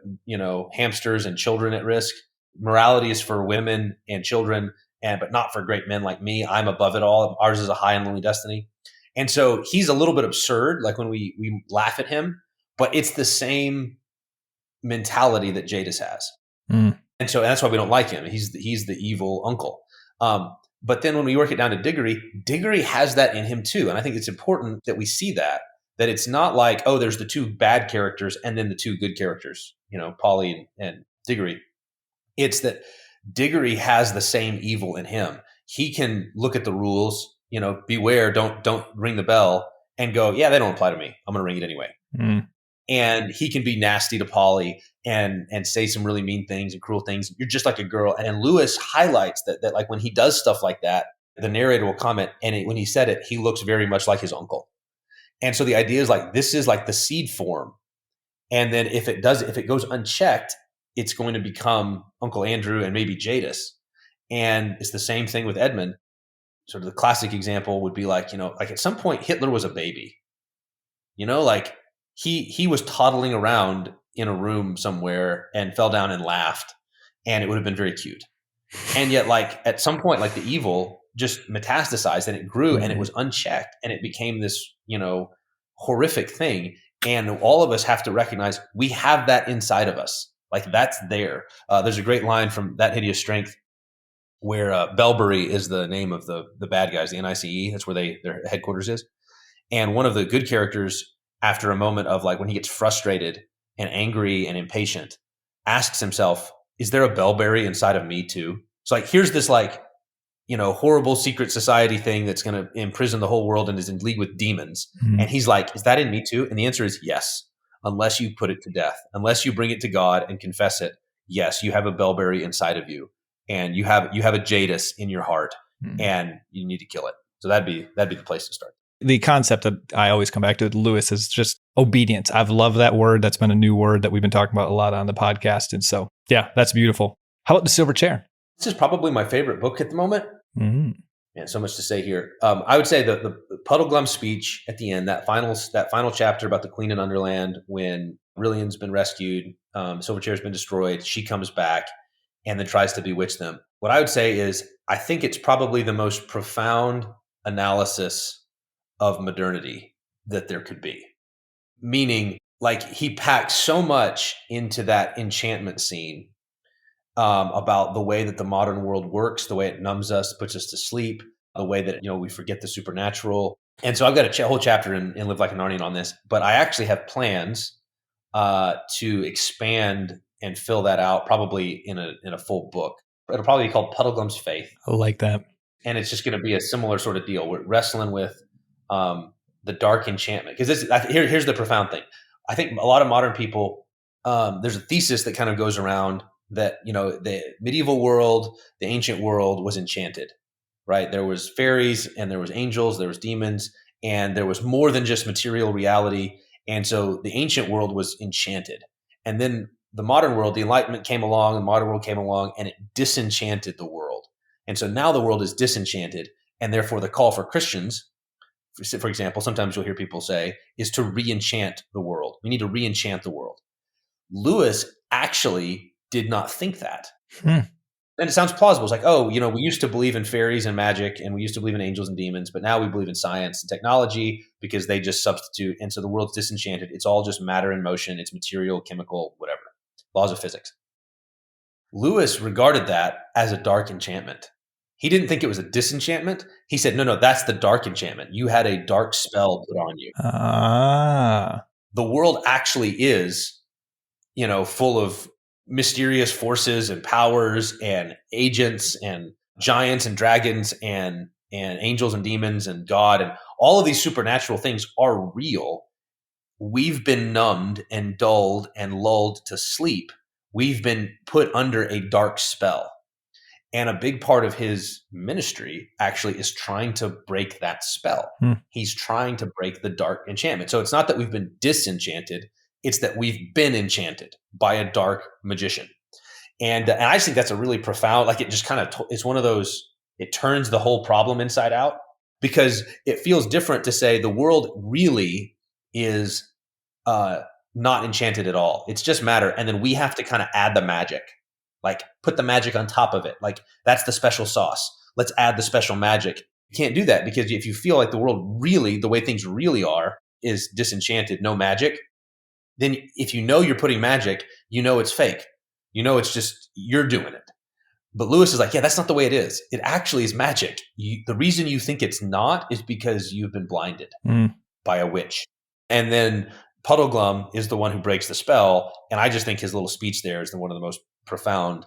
hamsters and children at risk. Morality is for women and children, but not for great men like me. I'm above it all. Ours is a high and lonely destiny. And so he's a little bit absurd, like when we laugh at him, but it's the same mentality that Jadis has. And so that's why we don't like him. He's the evil uncle. But then when we work it down to Diggory has that in him too. And I think it's important that we see that it's not like, oh, there's the two bad characters and then the two good characters, Polly and Diggory. It's that Diggory has the same evil in him. He can look at the rules, beware, don't ring the bell, and go, yeah, they don't apply to me. I'm going to ring it anyway. And he can be nasty to Polly and say some really mean things and cruel things. You're just like a girl. And Lewis highlights that like when he does stuff like that, the narrator will comment, and when he said it, he looks very much like his uncle. And so the idea is like, this is like the seed form. And then if it goes unchecked, it's going to become Uncle Andrew and maybe Jadis. And it's the same thing with Edmund. Sort of the classic example would be like, like at some point Hitler was a baby, like he was toddling around in a room somewhere and fell down and laughed, and it would have been very cute. And yet like at some point, like the evil just metastasized and it grew and it was unchecked and it became this, horrific thing. And all of us have to recognize we have that inside of us. Like that's there. There's a great line from That Hideous Strength where Bellbury is the name of the bad guys, the NICE. That's where their headquarters is. And one of the good characters, after a moment of like when he gets frustrated and angry and impatient, asks himself, is there a Bellbury inside of me too? So like, here's this like, horrible secret society thing that's going to imprison the whole world and is in league with demons. And he's like, is that in me too? And the answer is yes. Unless you put it to death, unless you bring it to God and confess it. Yes, you have a Bellbury inside of you, and you have a Jadis in your heart, and you need to kill it. So that'd be the place to start. The concept that I always come back to with Lewis is just obedience. I've loved that word. That's been a new word that we've been talking about a lot on the podcast. And so, yeah, that's beautiful. How about The Silver Chair? This is probably my favorite book at the moment. And so much to say here. I would say the Puddleglum speech at the end, that final chapter about the Queen in Underland, when Rillian's been rescued, Silver Chair's been destroyed, she comes back and then tries to bewitch them. What I would say is, I think it's probably the most profound analysis of modernity that there could be. Meaning, like, he packs so much into that enchantment scene about the way that the modern world works, the way it numbs us, puts us to sleep, the way that, we forget the supernatural. And so I've got a whole chapter in Live Like a Narnian on this, but I actually have plans to expand and fill that out probably in a full book. It'll probably be called Puddleglum's Faith. I like that. And it's just going to be a similar sort of deal. We're wrestling with the dark enchantment. Because here's the profound thing. I think a lot of modern people, there's a thesis that kind of goes around that, the medieval world, the ancient world was enchanted, right? There was fairies and there was angels, there was demons, and there was more than just material reality. And so the ancient world was enchanted. And then the modern world, the Enlightenment came along, the modern world came along, and it disenchanted the world. And so now the world is disenchanted, and therefore the call for Christians, for example, sometimes you'll hear people say, is to re-enchant the world. We need to re-enchant the world. Lewis actually did not think that. And it sounds plausible. It's like, oh, we used to believe in fairies and magic, and we used to believe in angels and demons, but now we believe in science and technology because they just substitute. And so the world's disenchanted. It's all just matter in motion. It's material, chemical, whatever. Laws of physics. Lewis regarded that as a dark enchantment. He didn't think it was a disenchantment. He said, no, that's the dark enchantment. You had a dark spell put on you. The world actually is, full of mysterious forces and powers and agents and giants and dragons and angels and demons and God and all of these supernatural things are real. We've been numbed and dulled and lulled to sleep. We've been put under a dark spell. And a big part of his ministry actually is trying to break that spell. He's trying to break the dark enchantment. So it's not that we've been disenchanted. It's that we've been enchanted by a dark magician. And I just think that's a really profound, like it just kind of, it's one of those, it turns the whole problem inside out, because it feels different to say the world really is not enchanted at all. It's just matter. And then we have to kind of add the magic, like put the magic on top of it. Like that's the special sauce. Let's add the special magic. You can't do that, because if you feel like the world really, the way things really are, is disenchanted, no magic, then if you're putting magic, it's fake. It's just, you're doing it. But Lewis is like, yeah, that's not the way it is. It actually is magic. The reason you think it's not is because you've been blinded by a witch. And then Puddleglum is the one who breaks the spell. And I just think his little speech there is one of the most profound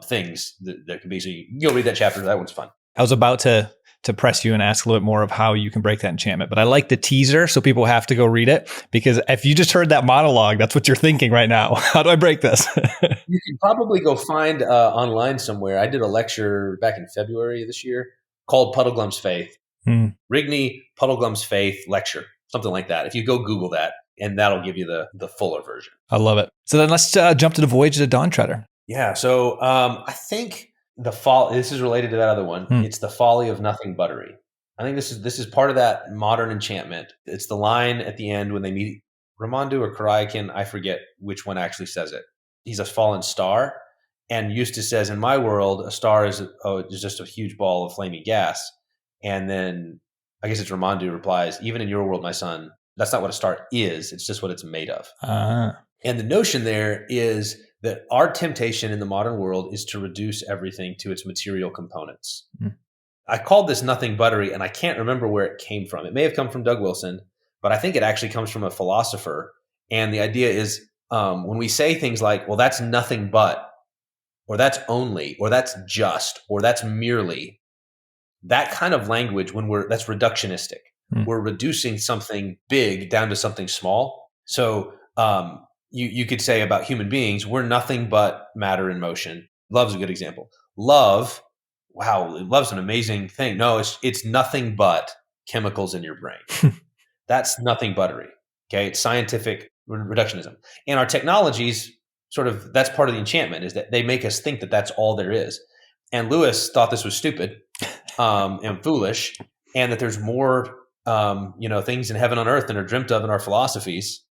things that could be. So you can go read that chapter. That one's fun. I was about to press you and ask a little bit more of how you can break that enchantment, but I like the teaser, so people have to go read it, because if you just heard that monologue, that's what you're thinking right now. How do I break this? You can probably go find online somewhere. I did a lecture back in February this year called Puddleglum's Faith. Rigney, Puddleglum's Faith lecture, something like that. If you go Google that, and that'll give you the fuller version. I love it. So then let's jump to the Voyage of the Dawn Treader. Yeah. So I think this is related to that other one. It's the folly of nothing buttery. I think this is part of that modern enchantment. It's the line at the end when they meet Ramondu or Karaikin. I forget which one actually says it. He's a fallen star. And Eustace says, in my world, a star is just a huge ball of flaming gas. And then I guess it's Ramondu replies, even in your world, my son, that's not what a star is. It's just what it's made of. And the notion there is that our temptation in the modern world is to reduce everything to its material components. I called this nothing buttery, and I can't remember where it came from. It may have come from Doug Wilson, but I think it actually comes from a philosopher. And the idea is when we say things like, well, that's nothing but, or that's only, or that's just, or that's merely, that kind of language, that's reductionistic. We're reducing something big down to something small. So you could say about human beings, we're nothing but matter in motion. Love's a good example. Love, wow, love's an amazing thing. No, it's nothing but chemicals in your brain. That's nothing buttery. Okay, it's scientific reductionism. And our technologies that's part of the enchantment, is that they make us think that that's all there is. And Lewis thought this was stupid and foolish, and that there's more things in heaven on earth than are dreamt of in our philosophies.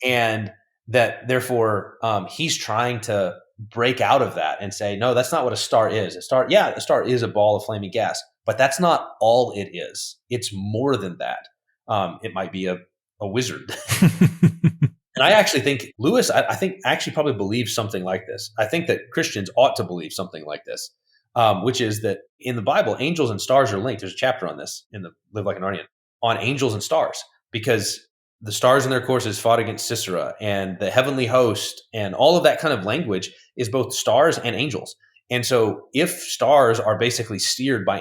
And that therefore he's trying to break out of that and say, no, that's not what a star is. A star is a ball of flaming gas, but that's not all it is. It's more than that. It might be a wizard. And I actually think Lewis, I think actually probably believes something like this. I think that Christians ought to believe something like this, which is that in the Bible, angels and stars are linked. There's a chapter on this in the Live Like a Narnian, on angels and stars, because the stars in their courses fought against Sisera, and the heavenly host, and all of that kind of language is both stars and angels. And so if stars are basically steered by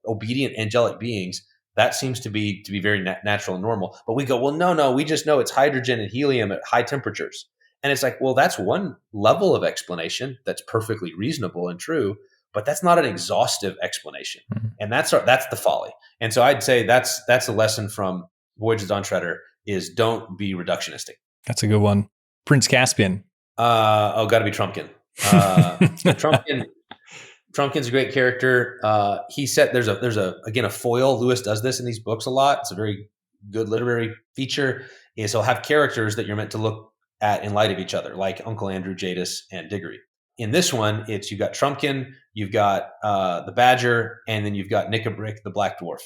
obedient angelic beings, that seems to be very natural and normal. But we go, well, no, we just know it's hydrogen and helium at high temperatures. And it's like, well, that's one level of explanation that's perfectly reasonable and true, but that's not an exhaustive explanation. And that's the folly. And so I'd say that's a lesson from Voyage of Dawn Treader, is don't be reductionistic. That's a good one. Prince Caspian. Got to be Trumpkin. Trumpkin's a great character. He said there's a foil. Lewis does this in these books a lot. It's a very good literary feature. Is he'll have characters that you're meant to look at in light of each other, like Uncle Andrew, Jadis, and Diggory. In this one, you've got Trumpkin, you've got the Badger, and then you've got Nickabrick, the Black Dwarf.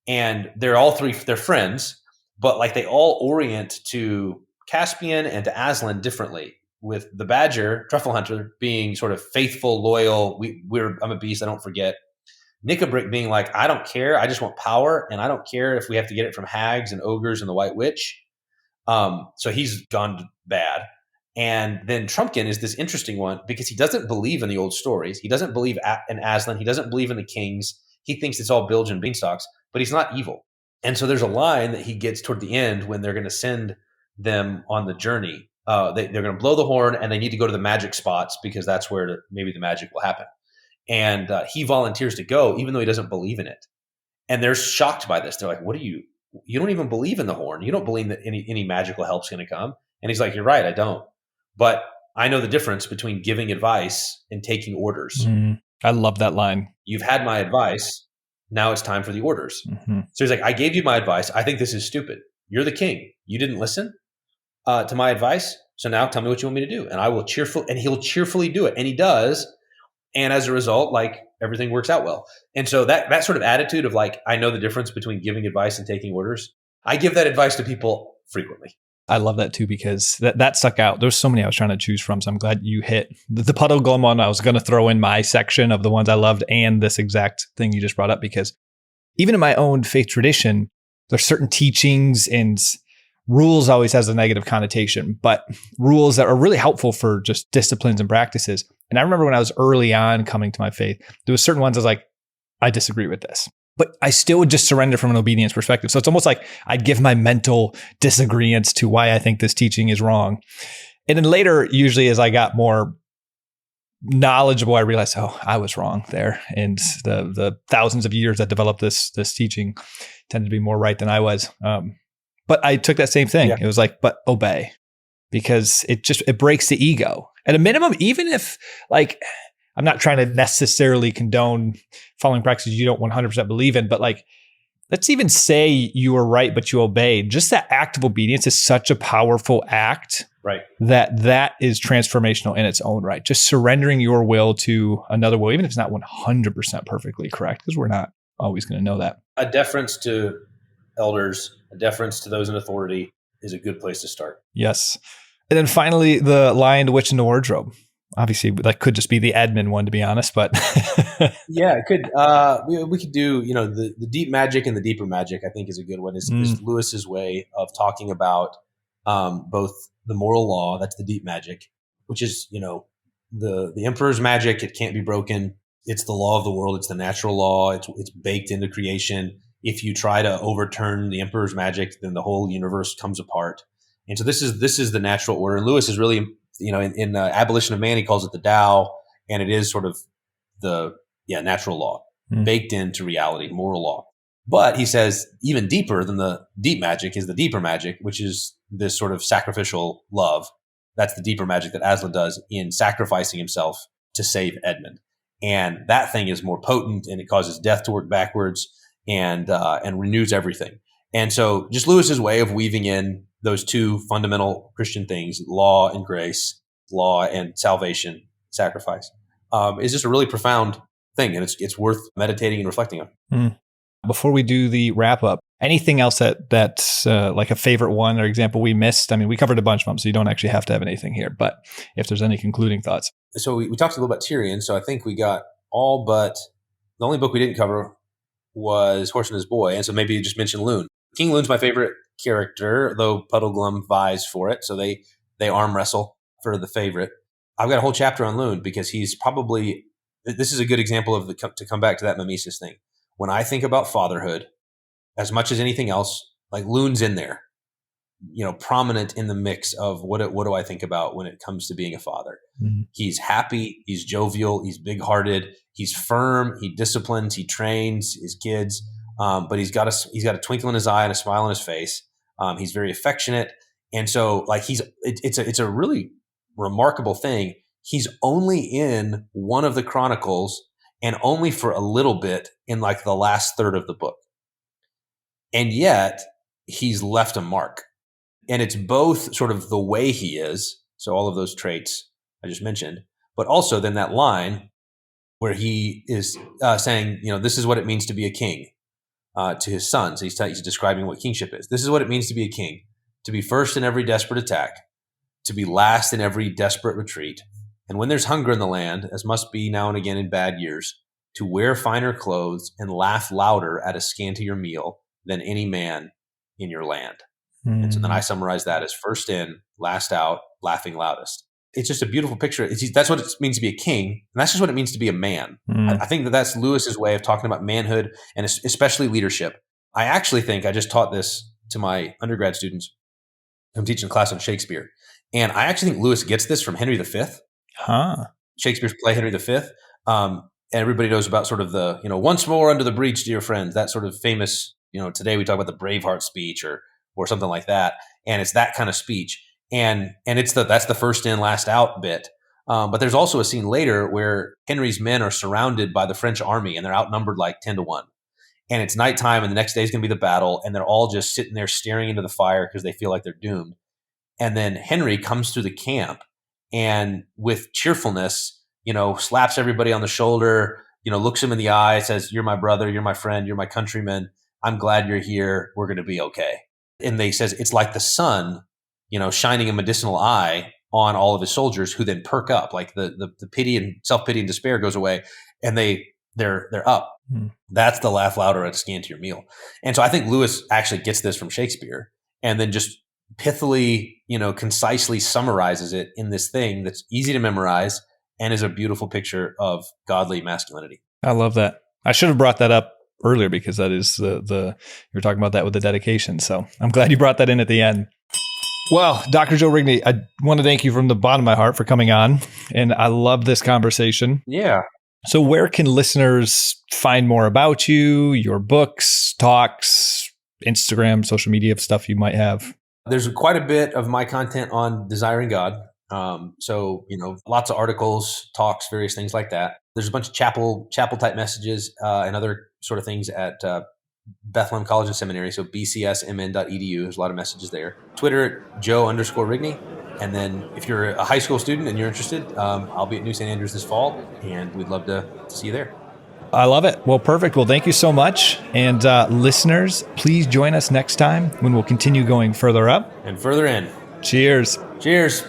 And they're all three, they're friends, but like they all orient to Caspian and to Aslan differently, with the Badger, Truffle Hunter, being sort of faithful, loyal. I'm a beast, I don't forget. Nickabrick being like, I don't care, I just want power, and I don't care if we have to get it from hags and ogres and the White Witch. So he's gone bad. And then Trumpkin is this interesting one because he doesn't believe in the old stories. He doesn't believe in Aslan. He doesn't believe in the kings. He thinks it's all bilge and beanstalks, but he's not evil. And so there's a line that he gets toward the end when they're going to send them on the journey. They're going to blow the horn and they need to go to the magic spots because that's where maybe the magic will happen. And he volunteers to go even though he doesn't believe in it. And they're shocked by this. They're like, you don't even believe in the horn. You don't believe that any magical help's going to come. And he's like, you're right, I don't. But I know the difference between giving advice and taking orders. I love that line. You've had my advice. Now it's time for the orders. So he's like, I gave you my advice. I think this is stupid. You're the king. You didn't listen to my advice. So now tell me what you want me to do. And he'll cheerfully do it. And he does. And as a result, like everything works out well. And so that sort of attitude of like, I know the difference between giving advice and taking orders. I give that advice to people frequently. I love that too, because that stuck out. There's so many I was trying to choose from. So I'm glad you hit the Puddle Glum one. I was going to throw in my section of the ones I loved and this exact thing you just brought up, because even in my own faith tradition, there's certain teachings and rules always has a negative connotation, but rules that are really helpful for just disciplines and practices. And I remember when I was early on coming to my faith, there was certain ones I was like, I disagree with this. But I still would just surrender from an obedience perspective. So it's almost like I'd give my mental disagreements to why I think this teaching is wrong. And then later, usually as I got more knowledgeable, I realized, I was wrong there. And the thousands of years that developed this teaching tended to be more right than I was. But I took that same thing. Yeah. It was like, but obey, because it breaks the ego. At a minimum, even if like, I'm not trying to necessarily condone following practices you don't 100% believe in, but like, let's even say you were right, but you obeyed. Just that act of obedience is such a powerful act, right? That is transformational in its own right. Just surrendering your will to another will, even if it's not 100% perfectly correct, because we're not always going to know that. A deference to elders, a deference to those in authority is a good place to start. Yes. And then finally, the Lion, the Witch, and the Wardrobe. Obviously, that could just be the admin one, to be honest, but yeah, it could. We could do, the deep magic and the deeper magic. I think is a good one. Is Lewis's way of talking about both the moral law. That's the deep magic, which is the emperor's magic. It can't be broken. It's the law of the world. It's the natural law. It's baked into creation. If you try to overturn the emperor's magic, then the whole universe comes apart. And so this is the natural order. And Lewis is really, in Abolition of Man, he calls it the Tao, and it is sort of the natural law baked into reality, moral law. But he says even deeper than the deep magic is the deeper magic, which is this sort of sacrificial love. That's the deeper magic that Aslan does in sacrificing himself to save Edmund. And that thing is more potent, and it causes death to work backwards and renews everything. And so just Lewis's way of weaving in those two fundamental Christian things, law and grace, law and salvation, sacrifice, is just a really profound thing. And it's worth meditating and reflecting on. Before we do the wrap up, anything else that's like a favorite one or example we missed? I mean, we covered a bunch of them, so you don't actually have to have anything here. But if there's any concluding thoughts. So we talked a little about Tyrion. So I think we got all but the only book we didn't cover was Horse and His Boy. And so maybe you just mention Loon. King Loon's my favorite character, though Puddleglum vies for it. So they arm wrestle for the favorite. I've got a whole chapter on Loon because he's probably, this is a good example of to come back to that Mimesis thing. When I think about fatherhood, as much as anything else, like Loon's in there, prominent in the mix of what do I think about when it comes to being a father. He's happy, he's jovial, he's big-hearted, he's firm, he disciplines, he trains his kids, but he's got a twinkle in his eye and a smile on his face. He's very affectionate, and so like it's a really remarkable thing. He's only in one of the Chronicles, and only for a little bit in like the last third of the book, and yet he's left a mark. And it's both sort of the way he is, so all of those traits I just mentioned, but also then that line where he is saying, this is what it means to be a king to his sons. He's describing what kingship is. This is what it means to be a king, to be first in every desperate attack, to be last in every desperate retreat. And when there's hunger in the land, as must be now and again in bad years, to wear finer clothes and laugh louder at a scantier meal than any man in your land. And so then I summarize that as first in, last out, laughing loudest. It's just a beautiful picture. That's what it means to be a king. And that's just what it means to be a man. I think that's Lewis's way of talking about manhood and especially leadership. I actually think I just taught this to my undergrad students. I'm teaching a class on Shakespeare. And I actually think Lewis gets this from Henry V. Shakespeare's play Henry V. And everybody knows about sort of the, once more under the breach, dear friends, that sort of famous, today we talk about the Braveheart speech or something like that. And it's that kind of speech. And that's the first in, last out bit. But there's also a scene later where Henry's men are surrounded by the French army and they're outnumbered like 10-1. And it's nighttime and the next day is going to be the battle. And they're all just sitting there staring into the fire because they feel like they're doomed. And then Henry comes through the camp and with cheerfulness, slaps everybody on the shoulder, looks him in the eye, says, "You're my brother, you're my friend, you're my countryman. I'm glad you're here. We're going to be okay." And they says it's like the sun, shining a medicinal eye on all of his soldiers who then perk up, like the pity and self-pity and despair goes away and they're up. That's the laugh louder and scanty your meal. And so I think Lewis actually gets this from Shakespeare and then just pithily, concisely summarizes it in this thing that's easy to memorize and is a beautiful picture of godly masculinity. I love that. I should have brought that up earlier because that is the you're talking about that with the dedication. So I'm glad you brought that in at the end. Well, Dr. Joe Rigney, I want to thank you from the bottom of my heart for coming on. And I love this conversation. Yeah. So where can listeners find more about you, your books, talks, Instagram, social media stuff you might have? There's quite a bit of my content on Desiring God. So, lots of articles, talks, various things like that. There's a bunch of chapel type messages and other sort of things at Bethlehem College and Seminary. So bcsmn.edu. There's a lot of messages there. Twitter at Joe_Rigney. And then if you're a high school student and you're interested, I'll be at New St. Andrews this fall and we'd love to see you there. I love it. Well, perfect. Well, thank you so much. And listeners, please join us next time when we'll continue going further up and further in. Cheers. Cheers.